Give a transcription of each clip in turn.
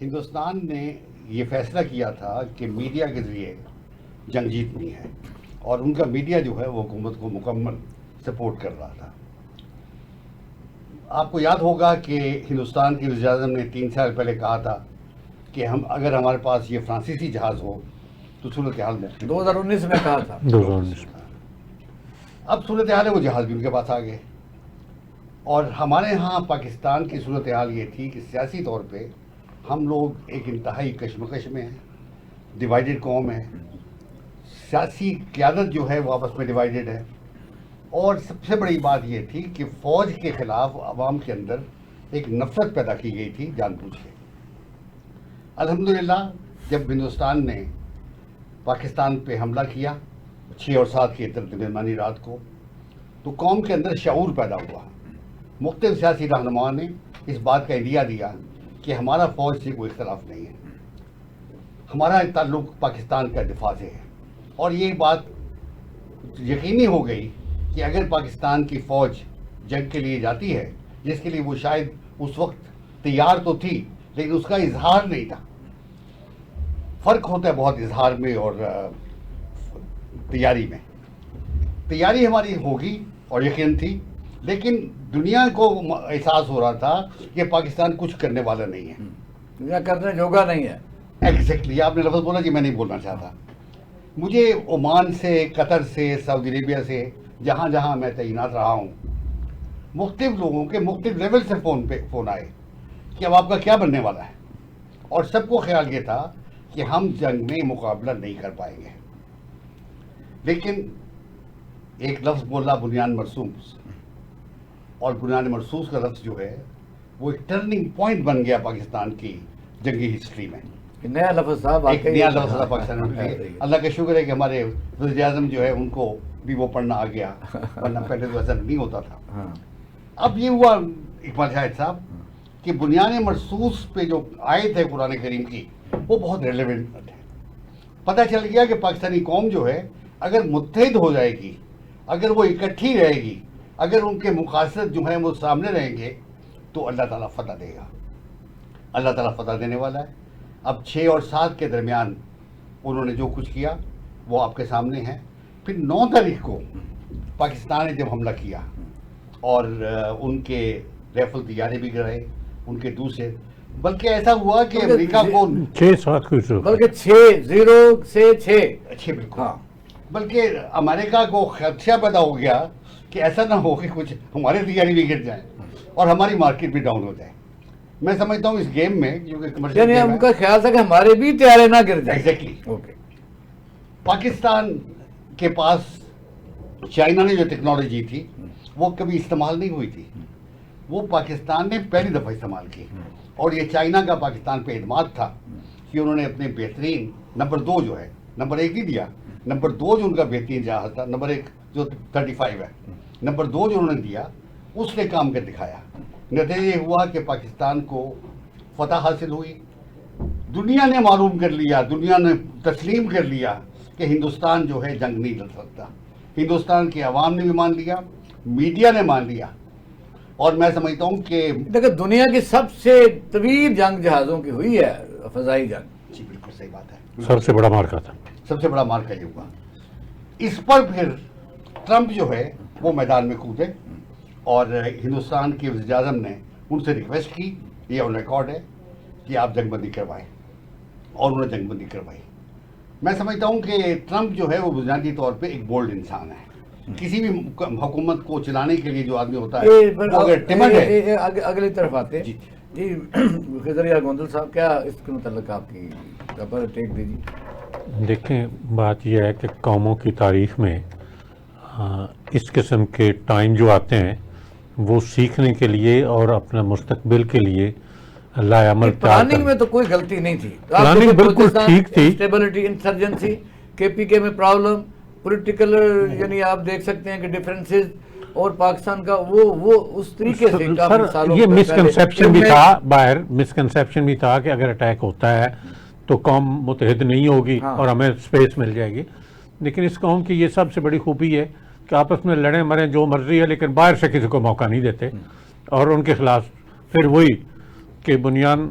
ہندوستان نے یہ فیصلہ کیا تھا کہ میڈیا کے ذریعے جنگ جیتنی ہے، اور ان کا میڈیا جو ہے وہ حکومت کو مکمل سپورٹ کر رہا تھا۔ آپ کو یاد ہوگا کہ ہندوستان کے وزیر اعظم نے 3 سال پہلے کہا تھا کہ اگر ہمارے پاس یہ فرانسیسی جہاز ہو تو صورتحال مختلف 2019 میں کہا تھا۔ 2019 اب صورتحال ہے وہ جہاز بھی ان کے پاس آ گئے، اور ہمارے ہاں پاکستان کی صورتحال یہ تھی کہ سیاسی طور پہ ہم لوگ ایک انتہائی کشمکش میں ہیں، ڈیوائیڈڈ قوم ہے، سیاسی قیادت جو ہے وہ آپس میں ڈیوائیڈڈ ہے، اور سب سے بڑی بات یہ تھی کہ فوج کے خلاف عوام کے اندر ایک نفرت پیدا کی گئی تھی جان بوجھ کے۔ الحمدللہ جب ہندوستان نے پاکستان پہ حملہ کیا 6 اور 7 کی درمیانی رات کو، تو قوم کے اندر شعور پیدا ہوا۔ مختلف سیاسی رہنماؤں نے اس بات کا عندیہ دیا کہ ہمارا فوج سے کوئی اختلاف نہیں ہے، ہمارا تعلق پاکستان کا دفاع سے ہے، اور یہ بات یقینی ہو گئی کہ اگر پاکستان کی فوج جنگ کے لیے جاتی ہے، جس کے لیے وہ شاید اس وقت تیار تو تھی لیکن اس کا اظہار نہیں تھا، فرق ہوتا ہے بہت اظہار میں اور تیاری میں۔ تیاری ہماری ہوگی اور یقین تھی، لیکن دنیا کو احساس ہو رہا تھا کہ پاکستان کچھ کرنے والا نہیں ہے، دنیا کرنے جوگا نہیں ہے۔ ایگزیکٹلی آپ نے لفظ بولا جی میں نہیں بولنا چاہتا۔ مجھے عمان سے، قطر سے، سعودی عربیہ سے، جہاں جہاں میں تعینات رہا ہوں، مختلف لوگوں کے مختلف لیول سے فون آئے کہ اب آپ کا کیا بننے والا ہے، اور سب کو خیال یہ تھا کہ ہم جنگ میں مقابلہ نہیں کر پائیں گے، لیکن ایک لفظ بولا بنیان مرصوص، اور بنیان مرصوص کا لفظ جو ہے وہ ایک ٹرننگ پوائنٹ بن گیا پاکستان کی جنگی ہسٹری میں۔ نیا لفظ صاحب، ایک نیا لفظ تھا پاکستان میں۔ اللہ کا شکر ہے کہ ہمارے وزیر اعظم جو ہے ان کو بھی وہ پڑھنا آ گیا، ورنہ پہلے تو ایسا نہیں ہوتا تھا۔ اب یہ ہوا اقبال شاہد صاحب کہ بنیان مرصوص پہ جو آیت ہے قرآن کریم کی وہ بہت ریلیونٹ ہے۔ پتہ چل گیا کہ پاکستانی قوم جو ہے اگر متحد ہو جائے گی، اگر وہ اکٹھی رہے گی، اگر ان کے مقاصد جو ہیں وہ سامنے رہیں گے تو اللہ تعالیٰ فتح دے گا، اللہ تعالیٰ فتح دینے والا ہے۔ اب 6 اور 7 کے درمیان انہوں نے جو کچھ کیا وہ آپ کے سامنے ہے۔ پھر 9 تاریخ کو پاکستان نے جب حملہ کیا اور ان کے ریفل طیارے بھی گرائے، ان کے دوسرے، بلکہ ایسا ہوا کہ امریکہ کو 6-7 کی صورت، بلکہ 6-0 سے 6 اچھے بالکل، بلکہ امریکہ کو خدشہ پیدا ہو گیا کہ ایسا نہ ہو کہ کچھ ہمارے طیارے بھی گر جائیں اور ہماری مارکیٹ بھی ڈاؤن ہو جائے۔ میں سمجھتا ہوں اس گیم میں جو کہ کمرشل یعنی گیم ان کا خیال تھا کہ ہمارے بھی تیارے نہ گر جائیں۔ Exactly, okay. پاکستان کے پاس چائنا نے جو ٹیکنالوجی تھی وہ کبھی استعمال نہیں ہوئی تھی، وہ پاکستان نے پہلی دفعہ استعمال کی، اور یہ چائنا کا پاکستان پہ اعتماد تھا کہ انہوں نے اپنے بہترین نمبر 2 جو ہے، نمبر 1 نہیں دیا، نمبر 2 جو ان کا بہترین جہاز تھا، نمبر 1 جو 35 ہے، نمبر 2 جو انہوں نے دیا اس نے کام کر دکھایا۔ نتیجہ یہ ہوا کہ پاکستان کو فتح حاصل ہوئی، دنیا نے معلوم کر لیا، دنیا نے تسلیم کر لیا کہ ہندوستان جو ہے جنگ نہیں لڑ سکتا، ہندوستان کی عوام نے بھی مان لیا، میڈیا نے مان لیا، اور میں سمجھتا ہوں کہ دیکھیں دنیا کی سب سے طویل جنگ جہازوں کی ہوئی ہے، فضائی جنگ۔ جی بالکل صحیح بات ہے، سب سے بڑا مارکا تھا، سب سے بڑا مارکا یہ ہوا۔ اس پر پھر ٹرمپ جو ہے وہ میدان میں کودے، اور ہندوستان کے وزیر اعظم نے ان سے ریکویسٹ کی، یہ آن ریکارڈ ہے، کہ آپ جنگ بندی کروائیں، اور انہوں نے جنگ بندی کروائی۔ میں سمجھتا ہوں کہ ٹرمپ جو ہے وہ بنیادی طور پہ ایک بولڈ انسان ہے، کسی بھی حکومت کو چلانے کے لیے جو آدمی ہوتا ہے وہ اگر ٹمڈ ہے۔ اگلی طرف آتے ہیں جی خضر گوندل صاحب، کیا اس کے متعلق آپ کی ٹیک دیجیے؟ دیکھیں بات یہ ہے کہ قوموں کی تاریخ میں اس قسم کے ٹائم جو آتے ہیں وہ سیکھنے کے لیے اور اپنا مستقبل کے لیے لائے عمل پلاننگ میں تو کوئی غلطی نہیں تھی، پلاننگ بالکل ٹھیک تھی، اسٹیبلٹی، انسرجنسی، کے پی کے میں پرابلم، پولیٹیکل یعنی آپ دیکھ سکتے ہیں کہ ڈیفرنسز، اور پاکستان کا وہ اس طریقے سے کافی سالوں یہ مسکنسیپشن بھی تھا، باہر مسکنسیپشن بھی تھا کہ اگر اٹیک ہوتا ہے تو قوم متحد نہیں ہوگی اور ہمیں سپیس مل جائے گی، لیکن اس قوم کی یہ سب سے بڑی خوبی ہے کہ آپس میں لڑیں مریں جو مرضی ہے، لیکن باہر سے کسی کو موقع نہیں دیتے، اور ان کے خلاف پھر وہی کہ بنیان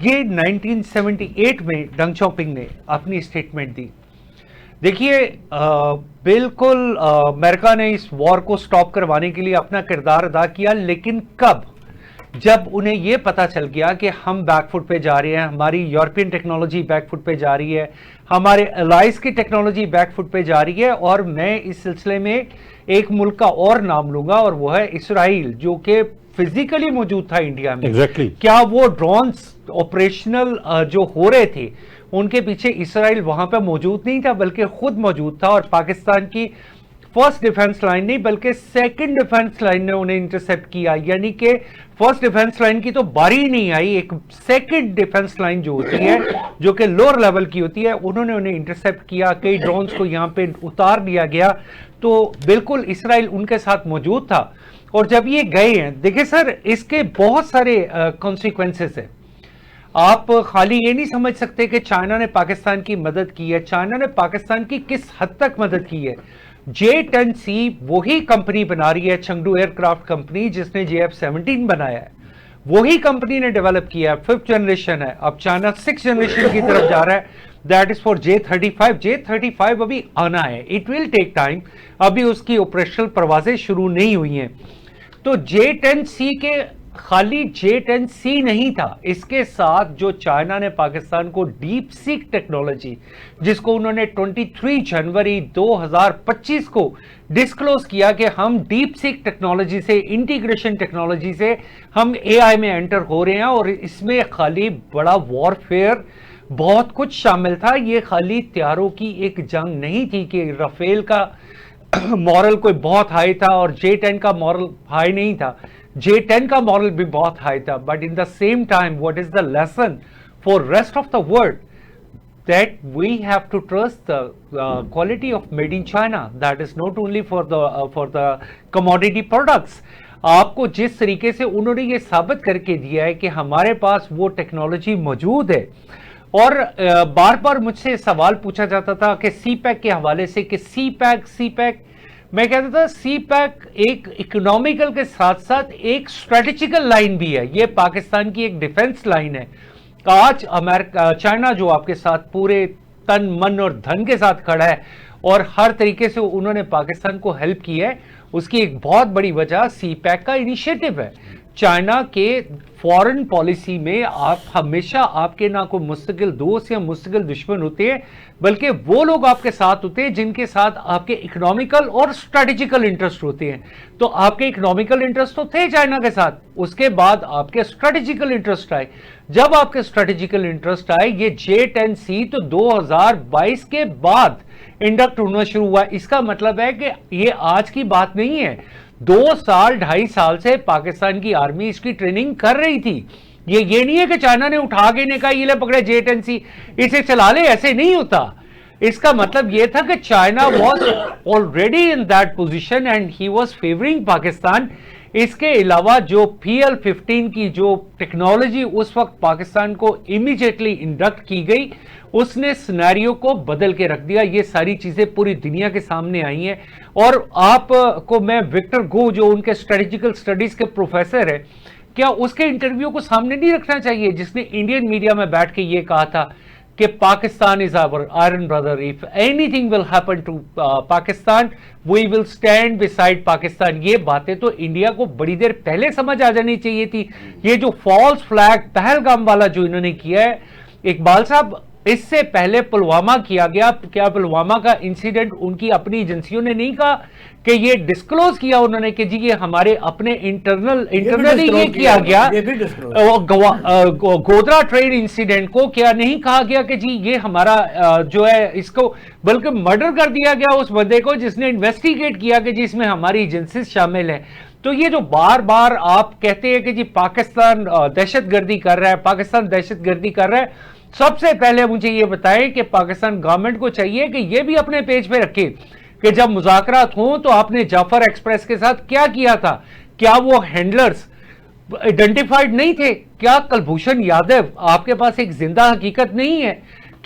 یہ 1978 میں ڈنگ شاپنگ نے اپنی اسٹیٹمنٹ دی. دیکھیے بالکل امریکہ نے اس وار کو سٹاپ کروانے کے لیے اپنا کردار ادا کیا, لیکن کب؟ جب انہیں یہ پتا چل گیا کہ ہم بیک فٹ پہ جا رہے ہیں, ہماری یورپین ٹیکنالوجی بیک فٹ پہ جا رہی ہے, ہمارے الائز کی ٹیکنالوجی بیک فٹ پہ جا رہی ہے. اور میں اس سلسلے میں ایک ملک کا اور نام لوں گا, اور وہ ہے اسرائیل, جو کہ فزیکلی موجود تھا انڈیا میں. Exactly. کیا وہ ڈرونز آپریشنل جو ہو رہے تھے ان کے پیچھے اسرائیل وہاں پہ موجود نہیں تھا, بلکہ خود موجود تھا, اور پاکستان کی فرسٹ ڈیفنس لائن نہیں بلکہ سیکنڈ ڈیفنس لائن نے انہیں انٹرسیپٹ کیا. یعنی کہ فرسٹ ڈیفنس لائن کی تو باری ہی نہیں آئی, ایک سیکنڈ ڈیفنس لائن جو ہوتی ہے جو کہ لوور لیول کی ہوتی ہے, انہوں نے انہیں انٹرسیپٹ کیا, کئی ڈرونز کو یہاں پہ اتار دیا گیا. تو بالکل اسرائیل ان کے ساتھ موجود تھا. اور جب یہ گئے ہیں, دیکھیں سر اس کے بہت سارے کانسیکوینسز ہیں. آپ خالی یہ نہیں سمجھ سکتے کہ چائنا نے پاکستان کی مدد کی ہے. چائنا نے پاکستان کی کس حد تک مدد کی ہے؟ J-10C وہی کمپنی بنا رہی ہے, چنگڈو ایئر کرافٹ کمپنی, جس نے JF-17 بنایا ہے, وہی کمپنی نے ڈیولپ کیا ہے. 5th جنریشن ہے, اب چائنا 6th جنریشن کی طرف جا رہا ہے, that is for J-35. J-35 ابھی آنا ہے, اٹ ول ٹیک ٹائم, ابھی اس کی آپریشنل پروازیں شروع نہیں ہوئی ہیں. تو J-10C کے خالی J-10C نہیں تھا, اس کے ساتھ جو چائنا نے پاکستان کو ڈیپ سیک ٹیکنالوجی, جس کو انہوں نے 23 جنوری 2025 کو ڈسکلوز کیا کہ ہم ڈیپ سیک ٹیکنالوجی سے, انٹیگریشن ٹیکنالوجی سے ہم AI میں انٹر ہو رہے ہیں, اور اس میں خالی بڑا وارفیئر بہت کچھ شامل تھا. یہ خالی تیاروں کی ایک جنگ نہیں تھی کہ رافیل کا مورل کوئی بہت ہائی تھا اور J-10 کا مورل ہائی نہیں تھا. J-10 کا مورل بھی بہت ہائی تھا, but in the same time what is the lesson for rest of the world, that we have to trust the quality of made in China. That is not only for the commodity products. آپ کو جس طریقے سے انہوں نے یہ ثابت کر کے دیا ہے کہ ہمارے پاس وہ ٹیکنالوجی موجود ہے. اور بار بار مجھ سے سوال پوچھا جاتا تھا کہ سی پیک کے حوالے سے کہ سی پیک, میں کہتا تھا سی پیک ایک اکنامیکل کے ساتھ ساتھ ایک اسٹریٹجیکل لائن بھی ہے. یہ پاکستان کی ایک ڈیفنس لائن ہے. آج چائنا جو آپ کے ساتھ پورے تن من اور دھن کے ساتھ کھڑا ہے اور ہر طریقے سے انہوں نے پاکستان کو ہیلپ کی ہے, اس کی ایک بہت بڑی وجہ سی پیک کا انیشیٹو ہے. چائنا کے فورن پالیسی میں آپ ہمیشہ آپ کے نہ کوئی مستقل دوست یا مستقل دشمن ہوتے ہیں, بلکہ وہ لوگ آپ کے ساتھ ہوتے ہیں جن کے ساتھ آپ کے اکنامیکل اور اسٹریٹجیکل انٹرسٹ ہوتے ہیں. تو آپ کے اکنامیکل انٹرسٹ تو تھے چائنا کے ساتھ, اس کے بعد آپ کے اسٹریٹجیکل انٹرسٹ آئے. جب آپ کے اسٹریٹجیکل انٹرسٹ آئے, یہ J-10C تو 2022 کے بعد انڈکٹ ہونا شروع ہوا. اس کا مطلب ہے کہ یہ آج کی بات نہیں ہے, 2 سال 2.5 سال سے پاکستان کی آرمی اس کی ٹریننگ کر رہی تھی. یہ نہیں ہے کہ چائنا نے اٹھا کے نے کہا یہ لے پکڑے J-10C اسے چلا لے, ایسے نہیں ہوتا. اس کا مطلب یہ تھا کہ China was already in that position and he was favouring Pakistan. اس کے علاوہ جو PL-15 کی جو ٹیکنالوجی اس وقت پاکستان کو امیجیٹلی انڈکٹ کی گئی, اس نے سینیریو کو بدل کے رکھ دیا. یہ ساری چیزیں پوری دنیا کے سامنے آئی ہیں. اور آپ کو میں وکٹر گو جو ان کے اسٹریٹجیکل اسٹڈیز کے پروفیسر ہیں, کیا اس کے انٹرویو کو سامنے نہیں رکھنا چاہیے جس نے انڈین میڈیا میں بیٹھ کے یہ کہا تھا کہ Pakistan is our iron brother, if anything will happen to Pakistan we will stand beside Pakistan. یہ باتیں تو انڈیا کو بڑی دیر پہلے سمجھ آ جانی چاہیے تھی. یہ جو فالس فلیگ پہلگام والا جو انہوں نے کیا ہے, اقبال صاحب اس سے پہلے پلوامہ کیا گیا. کیا پلوامہ کا انسیڈنٹ ان کی اپنی ایجنسیوں نے نہیں کہا کہ یہ ڈسکلوز کیا انہوں نے کہ جی یہ ہمارے اپنے انٹرنلی یہ کیا گیا. گودرا ٹرین انسیڈنٹ کو کیا نہیں کہا گیا کہ جی یہ ہمارا جو ہے اس کو, بلکہ مرڈر کر دیا گیا اس بندے کو جس نے انویسٹیگیٹ کیا کہ جی اس میں ہماری ایجنسیز شامل ہیں. تو یہ جو بار بار آپ کہتے ہیں کہ جی پاکستان دہشت گردی کر رہا ہے, پاکستان دہشت گردی کر رہا ہے, سب سے پہلے مجھے یہ بتائیں کہ پاکستان گورنمنٹ کو چاہیے کہ یہ بھی اپنے پیج پہ رکھے کہ جب مذاکرات ہوں تو آپ نے جعفر ایکسپریس کے ساتھ کیا کیا تھا. کیا وہ ہینڈلرز آئیڈینٹیفائڈ نہیں تھے؟ کیا کلبھوشن یادو آپ کے پاس ایک زندہ حقیقت نہیں ہے؟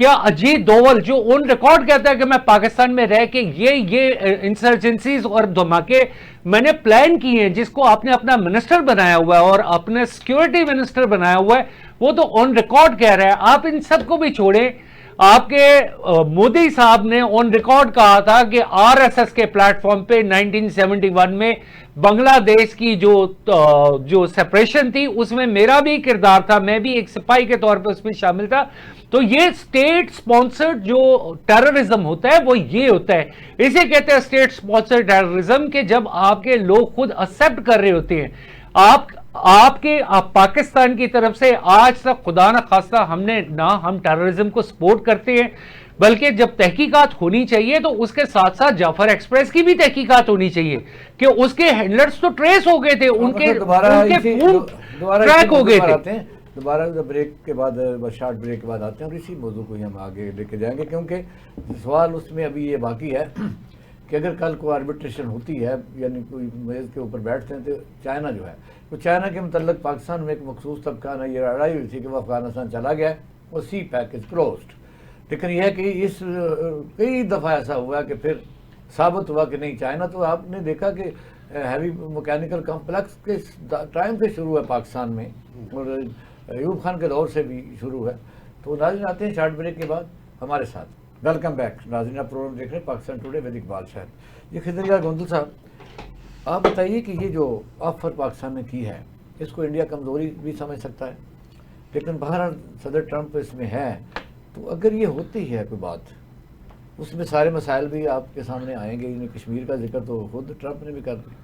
کیا اجیت دوول جو اون ریکارڈ کہتا ہے کہ میں پاکستان میں رہ کے یہ انسرجنسیز اور دھماکے میں نے پلان کیے ہیں، جس کو آپ نے اپنا منسٹر بنایا ہوا ہے اور اپنے سیکیورٹی منسٹر بنایا ہوا ہے، وہ تو آن ریکارڈ کہہ رہا ہے. آپ ان سب کو بھی چھوڑیں. آپ کے مودی صاحب نے آن ریکارڈ کہا تھا کہ آر ایس ایس کے پلیٹ فارم پہ 1971 میں بنگلہ دیش کی جو سیپریشن تھی اس میں میرا بھی کردار تھا، میں بھی ایک سپاہی کے طور پہ اس میں شامل تھا. تو یہ اسٹیٹ سپانسرڈ جو ٹیررزم ہوتا ہے وہ یہ ہوتا ہے. اسے کہتے ہیں اسٹیٹ سپانسرڈ ٹیررزم، کہ جب آپ کے لوگ خود ایکسپٹ کر رہے ہوتے ہیں. آپ پاکستان کی طرف سے آج تک خدا نہ خواستہ ہم ٹیررزم کو سپورٹ کرتے ہیں، بلکہ جب تحقیقات ہونی چاہیے تو اس کے ساتھ ساتھ جعفر ایکسپریس کی بھی تحقیقات ہونی چاہیے کہ اس کے ہینڈلرز تو ٹریس ہو گئے تھے، ان کے فون ٹریک ہو گئے تھے. دوبارہ بریک کے بعد، شارٹ بریک کے بعد آتے ہیں اور اسی موضوع کو ہی ہم آگے لے کے جائیں گے، کیونکہ سوال اس میں ابھی یہ باقی ہے کہ اگر کل کو آربیٹریشن ہوتی ہے، یعنی کوئی میز کے اوپر بیٹھتے ہیں، تو چائنا جو ہے، تو چائنا کے متعلق پاکستان میں ایک مخصوص طبقہ نے یہ لڑائی ہوئی تھی کہ وہ افغانستان چلا گیا، وہ سی پیک از کلوزڈ. لیکن یہ ہے کہ اس کئی دفعہ ایسا ہوا کہ پھر ثابت ہوا کہ نہیں. چائنا تو آپ نے دیکھا کہ ہیوی مکینیکل کمپلیکس کے ٹائم سے شروع ہے پاکستان میں، اور ایوب خان کے دور سے بھی شروع ہے. تو ناظرین آتے ہیں شارٹ بریک کے بعد ہمارے ساتھ. ویلکم بیک ناظرین، آپ پروگرام دیکھ رہے ہیں پاکستان ٹوڈے ود اقبال شاہد. یہ خضر گوندل صاحب، آپ بتائیے کہ یہ جو آفر پاکستان نے کی ہے اس کو انڈیا کمزوری بھی سمجھ سکتا ہے، لیکن بہرحال صدر ٹرمپ اس میں ہے، تو اگر یہ ہوتی ہے کوئی بات، اس میں سارے مسائل بھی آپ کے سامنے آئیں گے. کشمیر کا ذکر تو خود ٹرمپ نے بھی کر دیا.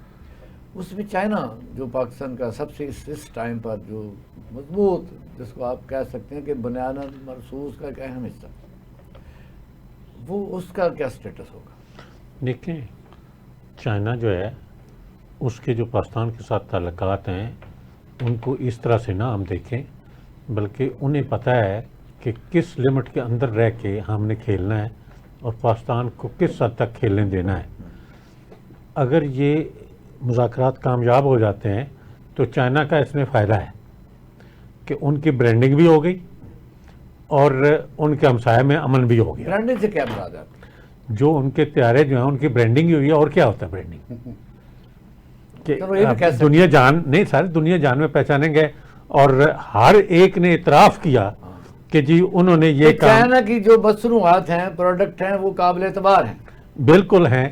اس میں چائنا جو پاکستان کا سب سے اس ٹائم پر جو مضبوط، جس کو آپ کہہ سکتے ہیں کہ بنیادی مرسوس کا ایک اہم حصہ، وہ اس کا کیا سٹیٹس ہوگا؟ دیکھیں، چائنا جو ہے اس کے جو پاکستان کے ساتھ تعلقات ہیں ان کو اس طرح سے نہ ہم دیکھیں، بلکہ انہیں پتہ ہے کہ کس لمٹ کے اندر رہ کے ہم نے کھیلنا ہے اور پاکستان کو کس حد تک کھیلنے دینا ہے. اگر یہ مذاکرات کامیاب ہو جاتے ہیں تو چائنا کا اس میں فائدہ ہے کہ ان کی برانڈنگ بھی ہو گئی اور ان کے ہمسائے میں امن بھی ہو گیا. برانڈنگ سے کیا مراد ہے؟ جو ان کے طیارے جو ہیں ان کی برانڈنگ ہی ہوئی ہے. اور کیا ہوتا ہے برانڈنگ؟ کہ دنیا جان نہیں، ساری دنیا جان میں پہچانیں گے. اور ہر ایک نے اعتراف کیا کہ جی انہوں نے یہ کام. چائنا کی جو مصنوعات ہیں، پروڈکٹ ہیں، وہ قابل اعتبار ہیں. بالکل ہیں.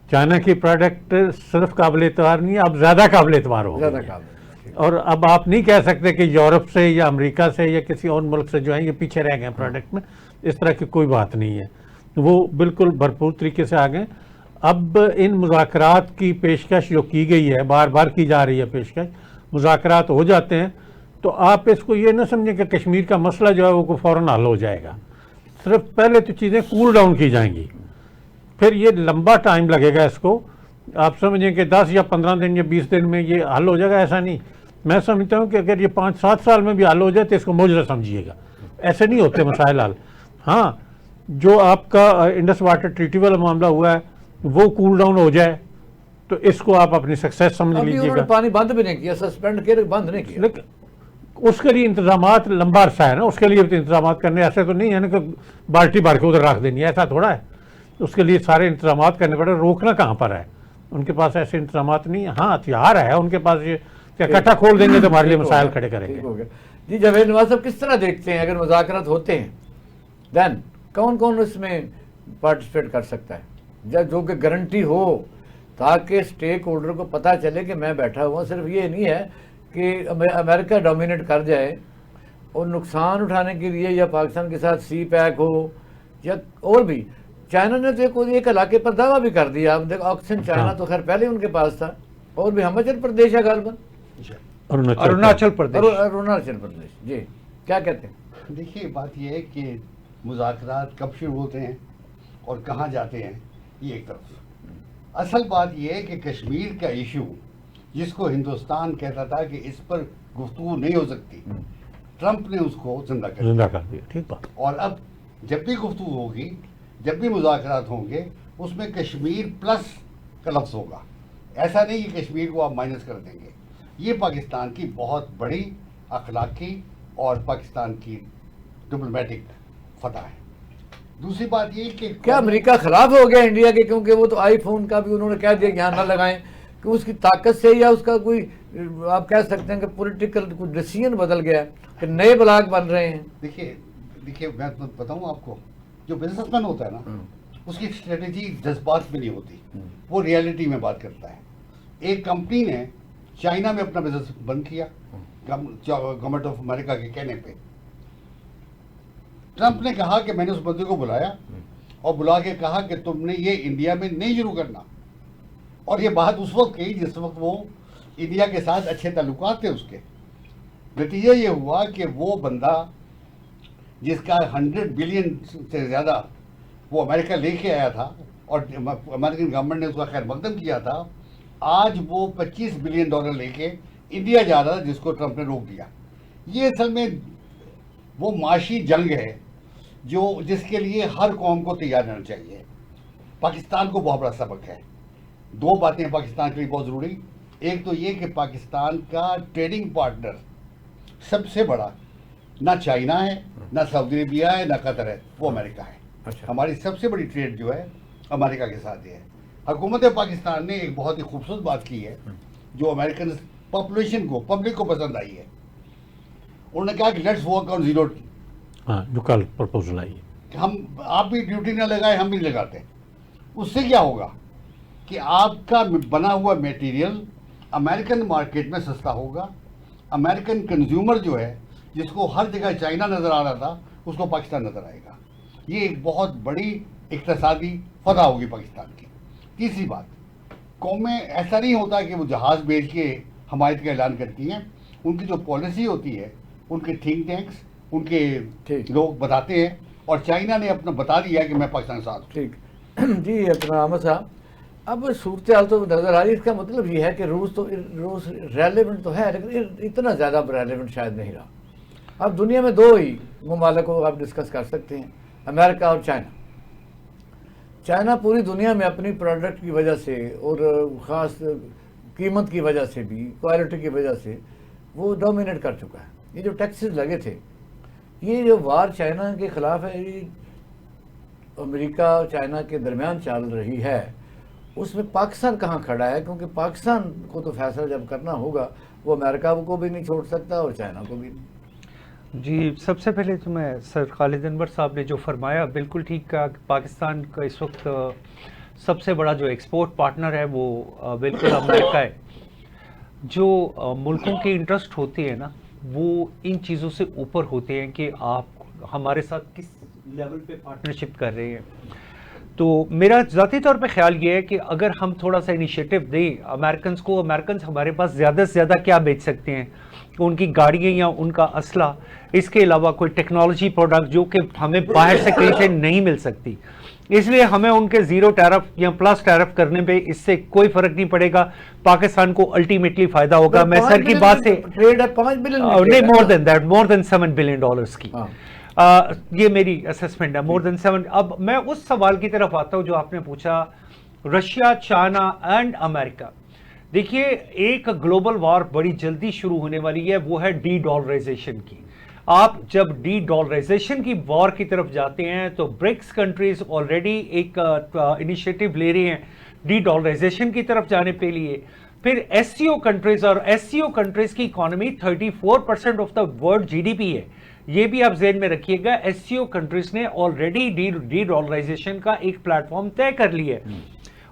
چائنا کی پروڈکٹ صرف قابل اعتبار نہیں، اب زیادہ قابل اعتبار ہو زیادہ گئی. قابل. اور اب آپ نہیں کہہ سکتے کہ یورپ سے یا امریکہ سے یا کسی اور ملک سے جو ہیں یہ پیچھے رہ گئے ہیں پروڈکٹ میں. اس طرح کی کوئی بات نہیں ہے، وہ بالکل بھرپور طریقے سے آ گئے. اب ان مذاکرات کی پیشکش جو کی گئی ہے، بار بار کی جا رہی ہے پیشکش، مذاکرات ہو جاتے ہیں تو آپ اس کو یہ نہ سمجھیں کہ کشمیر کا مسئلہ جو ہے وہ فوراً حل ہو جائے گا. صرف پہلے تو چیزیں کول ڈاؤن کی جائیں گی، پھر یہ لمبا ٹائم لگے گا. اس کو آپ سمجھیں کہ 10 یا 15 دن یا 20 دن میں یہ حل ہو جائے گا، ایسا نہیں. میں سمجھتا ہوں کہ اگر یہ 5-7 سال میں بھی حل ہو جائے تو اس کو معجزہ سمجھیے گا. ایسے نہیں ہوتے مسائل حل. ہاں، جو آپ کا انڈس واٹر ٹریٹی والا معاملہ ہوا ہے وہ کول ڈاؤن ہو جائے تو اس کو آپ اپنی سکسیس سمجھ لیجیے گا. پانی بند بھی نہیں کیا، سسپینڈ کیا، بند نہیں کیا. لیکن اس کے لیے انتظامات لمبا عرصہ ہے نا، اس کے لیے انتظامات کرنے. ایسے تو نہیں ہے نا کہ بالٹی بھر کے ادھر رکھ دینی ہے، ایسا تھوڑا ہے. اس کے لیے سارے انتظامات کرنے پڑے. روکنا کہاں پر ہے؟ ان کے پاس ایسے انتظامات نہیں ہیں. ہاں، ہتھیار ہے ان کے پاس، یہ کہ اکٹھا کھول دیں گے تو ہمارے لیے مسائل کھڑے کریں گے. جی جاوید نواز صاحب، کس طرح دیکھتے ہیں اگر مذاکرات ہوتے ہیں دین کون کون اس میں پارٹیسپیٹ کر سکتا ہے، جو کہ گارنٹی ہو، تاکہ اسٹیک ہولڈر کو پتہ چلے کہ میں بیٹھا ہوا. صرف یہ نہیں ہے کہ امریکہ ڈومینیٹ کر جائے اور نقصان اٹھانے کے لیے یا پاکستان کے ساتھ سی پیک ہو یا اور بھی. چائنا نے تو ایک علاقے پر دعویٰ بھی کر دیا. آپ دیکھو آکسن چائنا تو خیر پہلے ان کے پاس تھا، اور بھی ہماچل پردیش ہے غالباً، اروناچل پردیش. جی کیا کہتے ہیں؟ دیکھیے، بات یہ ہے کہ مذاکرات کب شروع ہوتے ہیں اور کہاں جاتے ہیں، یہ ایک طرف. اصل بات یہ ہے کہ کشمیر کا ایشو جس کو ہندوستان کہتا تھا کہ اس پر گفتگو نہیں ہو سکتی، ٹرمپ نے اس کو زندہ کر دیا. ٹھیک بات. اور اب جب بھی گفتگو ہوگی، جب بھی مذاکرات ہوں گے، اس میں کشمیر پلس کا لفظ ہوگا. ایسا نہیں کہ کشمیر کو آپ مائنس کر دیں گے. یہ پاکستان کی بہت بڑی اخلاقی اور پاکستان کی ڈپلومیٹک فتح ہے. دوسری بات یہ کہ کیا امریکہ خلاف ہو گیا انڈیا کے؟ کیونکہ وہ تو آئی فون کا بھی انہوں نے کہہ دیا کہ یہاں نہ لگائیں، کہ اس کی طاقت سے یا اس کا کوئی آپ کہہ سکتے ہیں کہ پولیٹیکل کوئی ڈیسیژن بدل گیا کہ نئے بلاک بن رہے ہیں. دیکھیے میں بتاؤں آپ کو، جو بزنس مین ہوتا ہے نا اس کی اسٹریٹجی جذبات میں نہیں ہوتی، وہ ریئلٹی میں بات کرتا ہے. ایک کمپنی نے چائنا میں اپنا بزنس بند کیا گورنمنٹ آف امریکہ کے کہنے پہ. ٹرمپ نے کہا کہ میں نے اس بندے کو بلایا اور بلا کے کہا کہ تم نے یہ انڈیا میں نہیں شروع کرنا. اور یہ بات اس وقت کہی جس وقت وہ انڈیا کے ساتھ اچھے تعلقات تھے. اس کے نتیجہ یہ ہوا کہ وہ بندہ جس کا 100 بلین سے زیادہ وہ امریکہ لے کے آیا تھا اور امریکن گورنمنٹ نے اس کا خیر مقدم کیا تھا، آج وہ $25 بلین لے کے انڈیا جا رہا تھا جس کو ٹرمپ نے روک دیا. یہ اصل میں وہ معاشی جنگ ہے جس کے لیے ہر قوم کو تیار رہنا چاہیے. پاکستان کو بہت بڑا سبق ہے. دو باتیں پاکستان کے لیے بہت ضروری. ایک تو یہ کہ پاکستان کا ٹریڈنگ پارٹنر سب سے بڑا نہ چائنا ہے، نہ سعودی عربیہ ہے، نہ قطر ہے، وہ امریکہ ہے. ہماری سب سے بڑی ٹریڈ جو ہے امریکہ کے ساتھ ہے. حکومت پاکستان نے ایک بہت ہی خوبصورت بات کی ہے جو امریکن پاپولیشن کو، پبلک کو پسند آئی ہے. انہوں نے کہا کہ لیٹس ورک آن زیرو. جو کل پرپوزل آئی ہے، آپ بھی ڈیوٹی نہ لگائیں، ہم بھی لگاتے ہیں. اس سے کیا ہوگا کہ آپ کا بنا ہوا میٹیریل امریکن مارکیٹ میں سستا ہوگا. امریکن کنزیومر جو ہے جس کو ہر جگہ چائنا نظر آ رہا تھا اس کو پاکستان نظر آئے گا. یہ ایک بہت بڑی اقتصادی فتح ہوگی پاکستان کی. تیسری بات، قومیں ایسا نہیں ہوتا کہ وہ جہاز بھیج کے حمایت کا اعلان کرتی ہیں. ان کی جو پالیسی ہوتی ہے، ان کے تھنک ٹینکس، ان کے لوگ بتاتے ہیں، اور چائنا نے اپنا بتا دیا کہ میں پاکستان کے ساتھ. ٹھیک جی اپنا احمد صاحب، اب صورتحال تو نظر آ رہی. اس کا مطلب یہ ہے کہ روس ریلیونٹ تو ہے لیکن اتنا زیادہ ریلیونٹ شاید نہیں رہا. اب دنیا میں دو ہی ممالک کو آپ ڈسکس کر سکتے ہیں، امریکہ اور چائنا. چائنا پوری دنیا میں اپنی پروڈکٹ کی وجہ سے اور خاص قیمت کی وجہ سے بھی، کوالٹی کی وجہ سے وہ ڈومینیٹ کر چکا ہے. یہ جو ٹیکسز لگے تھے، یہ جو وار چائنا کے خلاف ہے، یہ امریکہ اور چائنا کے درمیان چل رہی ہے، اس میں پاکستان کہاں کھڑا ہے؟ کیونکہ پاکستان کو تو فیصلہ جب کرنا ہوگا وہ امریکہ کو بھی نہیں چھوڑ سکتا اور چائنا کو بھی نہیں. جی سب سے پہلے تو میں سر خالد انور صاحب نے جو فرمایا بالکل ٹھیک کہا کہ پاکستان کا اس وقت سب سے بڑا جو ایکسپورٹ پارٹنر ہے وہ بالکل امریکہ ہے. جو ملکوں کے انٹرسٹ ہوتے ہیں نا وہ ان چیزوں سے اوپر ہوتے ہیں کہ آپ ہمارے ساتھ کس لیول پہ پارٹنرشپ کر رہے ہیں. تو میرا ذاتی طور پہ خیال یہ ہے کہ اگر ہم تھوڑا سا انیشیٹو دیں امریکنز کو، امریکنز ہمارے پاس زیادہ سے زیادہ کیا بیچ سکتے ہیں؟ ان کی گاڑیاں یا ان کا اسلحہ، اس کے علاوہ کوئی ٹیکنالوجی پروڈکٹ جو کہ ہمیں باہر سے کہیں سے نہیں مل سکتی. اس لیے ہمیں ان کے زیرو ٹیرف یا پلس ٹیرف کرنے پہ اس سے کوئی فرق نہیں پڑے گا. پاکستان کو الٹیمیٹلی فائدہ ہوگا. میں سر کی بات سے ٹریڈ ہے 5 بلین، نہیں مور دین دیٹ، مور دین $7 بلین کی. یہ میری اسسمنٹ ہے، مور دین 7. اب میں اس سوال کی طرف آتا ہوں جو آپ نے پوچھا، رشیا، چائنا اینڈ امریکہ. دیکھیے ایک گلوبل وار بڑی جلدی شروع ہونے والی ہے، وہ ہے ڈی ڈالرائزیشن کی. آپ جب ڈی ڈالرائزیشن کی وار کی طرف جاتے ہیں تو برکس کنٹریز آلریڈی ایک انیشیٹو لے رہے ہیں ڈی ڈالرائزیشن کی طرف جانے کے لیے. پھر ایس سی او کنٹریز، اور ایس سی او کنٹریز کی اکانومی 34% آف دا ورلڈ جی ڈی پی ہے. یہ بھی آپ ذہن میں رکھیے گا. ایس سی او کنٹریز نے آلریڈی ڈی ڈالرائزیشن کا ایک پلیٹ فارم طے کر لیا ہے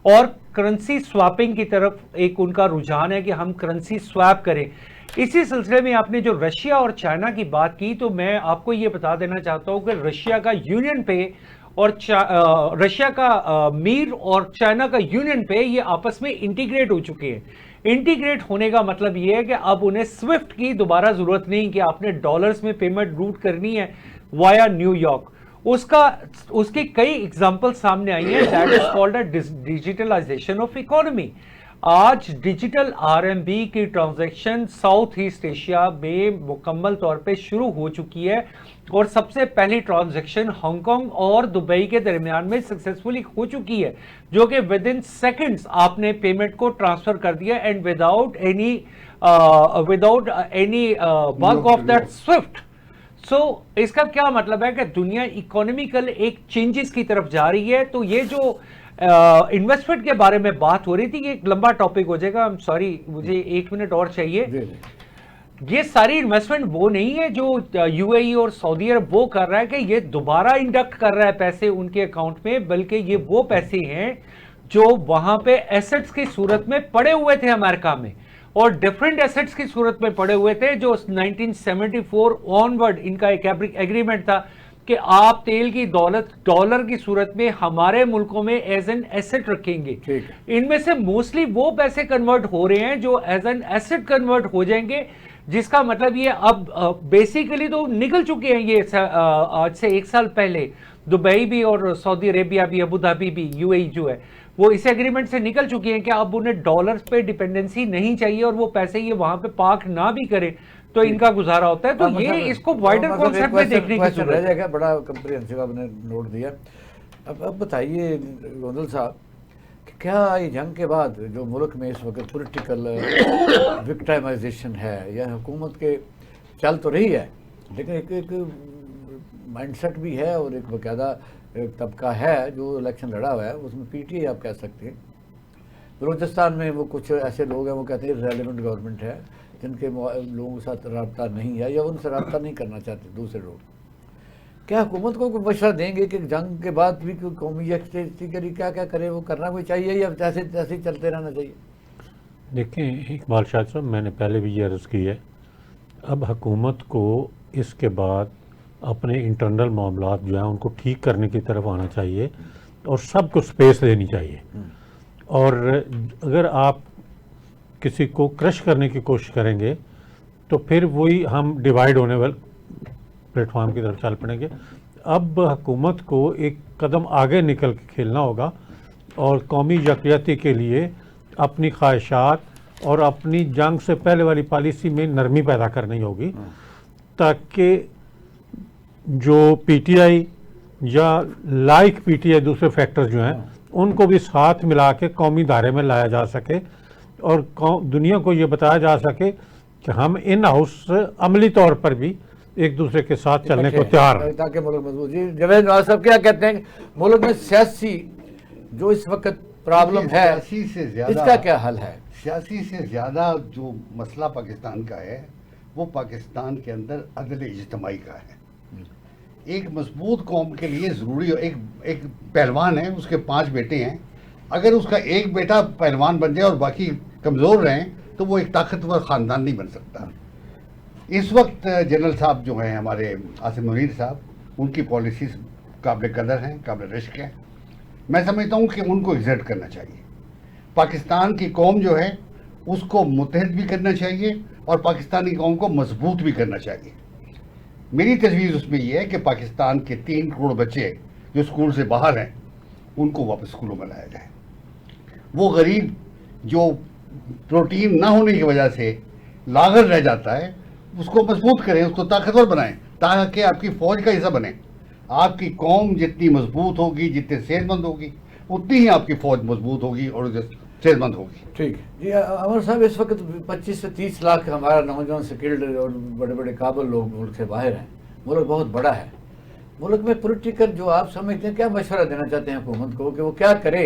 اور کرنسی سواپنگ کی طرف ایک ان کا رجحان ہے کہ ہم کرنسی سواپ کریں. اسی سلسلے میں آپ نے جو رشیا اور چائنا کی بات کی تو میں آپ کو یہ بتا دینا چاہتا ہوں کہ رشیا کا یونین پے اور رشیا کا میر اور چائنا کا یونین پے یہ آپس میں انٹیگریٹ ہو چکے ہیں. انٹیگریٹ ہونے کا مطلب یہ ہے کہ اب انہیں سوئفٹ کی دوبارہ ضرورت نہیں کہ آپ نے ڈالرز میں پیمنٹ روٹ کرنی ہے وایا نیو یارک. اس کی کئی ایگزامپل سامنے آئی ہیں. That is called a digitalisation of economy. آج ڈیجیٹل آر ایم بی کی ٹرانزیکشن ساؤتھ ایسٹ ایشیا میں مکمل طور پہ شروع ہو چکی ہے اور سب سے پہلی ٹرانزیکشن ہانگ کانگ اور دبئی کے درمیان میں سکسیسفلی ہو چکی ہے جو کہ ود ان سیکنڈز آپ نے پیمنٹ کو ٹرانسفر کر دیا and without any bug of that SWIFT. So اس کا کیا مطلب ہے کہ دنیا اکانومیکل ایک چینجز کی طرف جا رہی ہے. تو یہ جو انویسٹمنٹ کے بارے میں بات ہو رہی تھی، یہ ایک لمبا ٹاپک ہو جائے گا. سوری مجھے 1 منٹ اور چاہیے. یہ ساری انویسٹمنٹ وہ نہیں ہے جو یو اے ای اور سعودی عرب وہ کر رہا ہے کہ یہ دوبارہ انڈکٹ کر رہا ہے پیسے ان کے اکاؤنٹ میں، بلکہ یہ وہ پیسے ہیں جو وہاں پہ ایسٹس کی صورت میں پڑے ہوئے تھے امریکہ میں، اور ڈیفرنٹ ایسٹس کی صورت میں پڑے ہوئے تھے جو 1974 آنورڈ ان کا ایک ایگریمنٹ تھا کہ آپ تیل کی دولت ڈالر کی صورت میں ہمارے ملکوں میں ایز این ایسٹ رکھیں گے. ان میں سے موسٹلی وہ پیسے کنورٹ ہو رہے ہیں جو ایز این ایسٹ کنورٹ ہو جائیں گے، جس کا مطلب یہ اب بیسیکلی تو نکل چکے ہیں یہ آج سے 1 سال پہلے دبئی بھی اور سعودی عربیہ بھی، ابو ظہبی بھی، یو اے ای جو ہے وہ اس ایگریمنٹ سے نکل چکی ہیں کہ اب انہیں ڈالرز پہ ڈیپینڈنسی نہیں چاہیے اور وہ پیسے یہ وہاں پہ پارک نہ بھی کرے تو ان کا گزارا ہوتا ہے. تو یہ اس کو وائڈر کانسیپٹ میں دیکھنے کی ضرورت رہ جائے گا. بڑا کمپریہنسو آپ نے نوٹ دیا. اب بتائیے گوندل صاحب کہ کیا یہ جنگ کے بعد جو ملک میں اس وقت پولیٹیکل وکٹائمائزیشن ہے یا حکومت کے چل تو رہی ہے لیکن ایک مائنڈ سیٹ بھی ہے اور ایک باقاعدہ طبقہ ہے جو الیکشن لڑا ہوا ہے، اس میں پی ٹی آئی آپ کہہ سکتے ہیں. بلوچستان میں وہ کچھ ایسے لوگ ہیں وہ کہتے ہیں ریلیونٹ گورنمنٹ ہے جن کے لوگوں کے ساتھ رابطہ نہیں ہے یا ان سے رابطہ نہیں کرنا چاہتے دوسرے لوگ. کیا حکومت کو کوئی مشورہ دیں گے کہ جنگ کے بعد بھی کوئی قومی یکجہتی کے لیے کیا کرے، وہ کرنا کوئی چاہیے یا ایسے ہی چلتے رہنا چاہیے؟ دیکھیں اقبال شاہ صاحب، میں نے پہلے بھی یہ عرض کی ہے، اب حکومت کو اس کے بعد اپنے انٹرنل معاملات جو ہیں ان کو ٹھیک کرنے کی طرف آنا چاہیے اور سب کو سپیس دینی چاہیے. اور اگر آپ کسی کو کرش کرنے کی کوشش کریں گے تو پھر وہی ہم ڈیوائیڈ ہونے والے پلیٹ فارم کی طرف چل پڑیں گے. اب حکومت کو ایک قدم آگے نکل کے کھیلنا ہوگا اور قومی یکجہتی کے لیے اپنی خواہشات اور اپنی جنگ سے پہلے والی پالیسی میں نرمی پیدا کرنی ہوگی تاکہ جو پی ٹی آئی یا لائک پی ٹی آئی دوسرے فیکٹر جو ہیں ان کو بھی ساتھ ملا کے قومی دائرے میں لایا جا سکے اور دنیا کو یہ بتایا جا سکے کہ ہم ان ہاؤس عملی طور پر بھی ایک دوسرے کے ساتھ چلنے کو تیار ہیں تاکہ ملک مضبوط. جی جاوید نواز صاحب کیا کہتے ہیں ملک میں سیاسی جو اس وقت پرابلم ہے اس کا کیا حل ہے؟ سیاسی سے زیادہ جو مسئلہ پاکستان کا ہے وہ پاکستان کے اندر عدل اجتماعی کا ہے. ایک مضبوط قوم کے لیے ضروری ایک پہلوان ہے، اس کے 5 بیٹے ہیں، اگر اس کا ایک بیٹا پہلوان بن جائے اور باقی کمزور رہیں تو وہ ایک طاقتور خاندان نہیں بن سکتا. اس وقت جنرل صاحب جو ہیں ہمارے عاصم منیر صاحب، ان کی پالیسیز قابل قدر ہیں، قابل رشک ہیں. میں سمجھتا ہوں کہ ان کو ایگزرٹ کرنا چاہیے. پاکستان کی قوم جو ہے اس کو متحد بھی کرنا چاہیے اور پاکستانی قوم کو مضبوط بھی کرنا چاہیے. میری تجویز اس میں یہ ہے کہ پاکستان کے 3 کروڑ بچے جو اسکول سے باہر ہیں ان کو واپس اسکولوں میں لایا جائے. وہ غریب جو پروٹین نہ ہونے کی وجہ سے لاغر رہ جاتا ہے اس کو مضبوط کریں، اس کو طاقتور بنائیں تاکہ آپ کی فوج کا حصہ بنے. آپ کی قوم جتنی مضبوط ہوگی، جتنے صحت مند ہوگی، اتنی ہی آپ کی فوج مضبوط ہوگی اور صحت مند ہوگی. ٹھیک ہے جی. عمر صاحب اس وقت 25 سے 30 لاکھ ہمارا نوجوان سکلڈ اور بڑے بڑے قابل لوگ ملک سے باہر ہیں. ملک بہت بڑا ہے. ملک میں پولیٹیکل جو آپ سمجھتے ہیں کیا مشورہ دینا چاہتے ہیں حکومت کو کہ وہ کیا کرے؟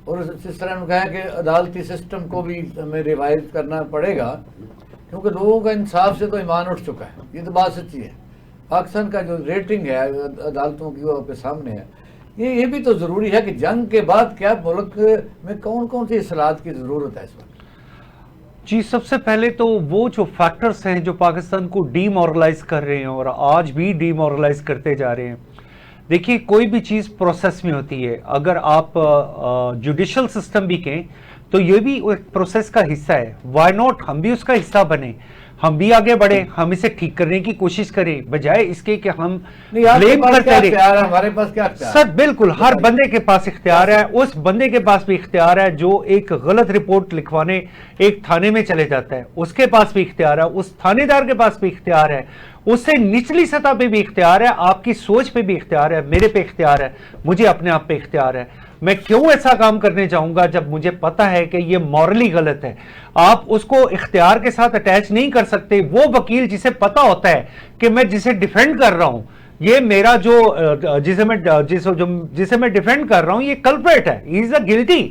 اور اس طرح نے کہا کہ عدالتی سسٹم کو بھی ہمیں ریوائز کرنا پڑے گا کیونکہ لوگوں کا انصاف سے تو ایمان اٹھ چکا ہے. یہ تو بات سچی ہے. پاکستان کا جو ریٹنگ ہے عدالتوں کی وہ آپ کے سامنے ہے. یہ بھی تو ضروری ہے کہ جنگ کے بعد کیا ملک میں کون کون سی اصلاحات کی ضرورت ہے اس وقت؟ جی سب سے پہلے تو وہ جو فیکٹرز ہیں جو پاکستان کو ڈی مورلائز کر رہے ہیں اور آج بھی ڈی مورلائز کرتے جا رہے ہیں. دیکھیے کوئی بھی چیز پروسیس میں ہوتی ہے. اگر آپ جوڈیشل سسٹم بھی کہیں تو یہ بھی ایک پروسیس کا حصہ ہے. وائی ناٹ ہم بھی اس کا حصہ بنیں، ہم بھی آگے بڑھیں، ہم اسے ٹھیک کرنے کی کوشش کریں بجائے اس کے کہ ہم بلیم کرتے رہیں. ہمارے پاس کیا اختیار؟ سر بالکل ہر بندے کے پاس اختیار ہے. اس بندے کے پاس بھی اختیار ہے جو ایک غلط رپورٹ لکھوانے ایک تھانے میں چلے جاتا ہے، اس کے پاس بھی اختیار ہے. اس تھانے دار کے پاس بھی اختیار ہے. اس سے نچلی سطح پہ بھی اختیار ہے. آپ کی سوچ پہ بھی اختیار ہے. میرے پہ اختیار ہے. مجھے اپنے آپ پہ اختیار ہے. میں کیوں ایسا کام کرنے جاؤں گا جب مجھے پتا ہے کہ یہ مورلی غلط ہے؟ آپ اس کو اختیار کے ساتھ اٹیچ نہیں کر سکتے. وہ وکیل جسے پتا ہوتا ہے کہ میں جسے ڈیفینڈ کر رہا ہوں، یہ میرا جسے میں ڈیفینڈ کر رہا ہوں، یہ کلپریٹ ہے، ہی از اے گلٹی.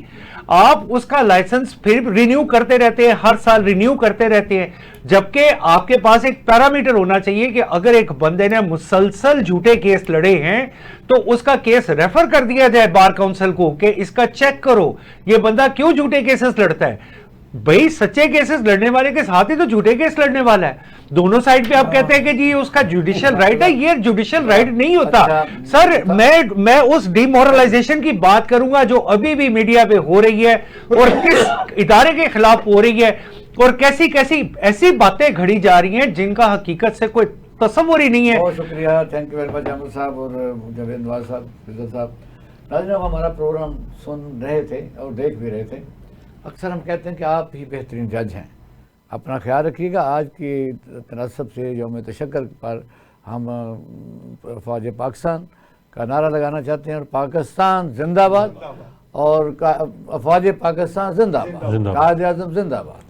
آپ اس کا لائسنس پھر رینیو کرتے رہتے ہیں، ہر سال رینیو کرتے رہتے ہیں، جبکہ آپ کے پاس ایک پیرامیٹر ہونا چاہیے کہ اگر ایک بندے نے مسلسل جھوٹے کیس لڑے ہیں تو اس کا کیس ریفر کر دیا جائے بار کونسل کو کہ اس کا چیک کرو یہ بندہ کیوں جھوٹے کیسز لڑتا ہے. بھئی سچے کیسز لڑنے والے کے ساتھ ہی تو جھوٹے کیس لڑنے والا ہے. دونوں سائیڈ پہ آپ کہتے ہیں کہ جی اس کا جوڈیشل رائٹ ہے، یہ جوڈیشل رائٹ نہیں ہوتا. سر میں اس ڈی مورلائزیشن کی بات کروں گا جو ابھی بھی میڈیا پہ ہو رہی ہے اور کس ادارے کے خلاف ہو رہی ہے اور کیسی ایسی باتیں گھڑی جا رہی ہیں جن کا حقیقت سے کوئی تصور ہی نہیں ہے. بہت شکریہ، thank you very much Ahmed Sahab اور جاوید نواز صاحب، فضل صاحب. ناظرین، اب ہمارا پروگرام سن رہے تھے اور دیکھ بھی رہے تھے. اکثر ہم کہتے ہیں کہ آپ ہی بہترین جج ہیں. اپنا خیال رکھیے گا. آج کی تناسب سے یوم تشکر پر ہم فوج پاکستان کا نعرہ لگانا چاہتے ہیں اور پاکستان زندہ باد اور فوج پاکستان زندہ باد، قائد اعظم زندہ باد.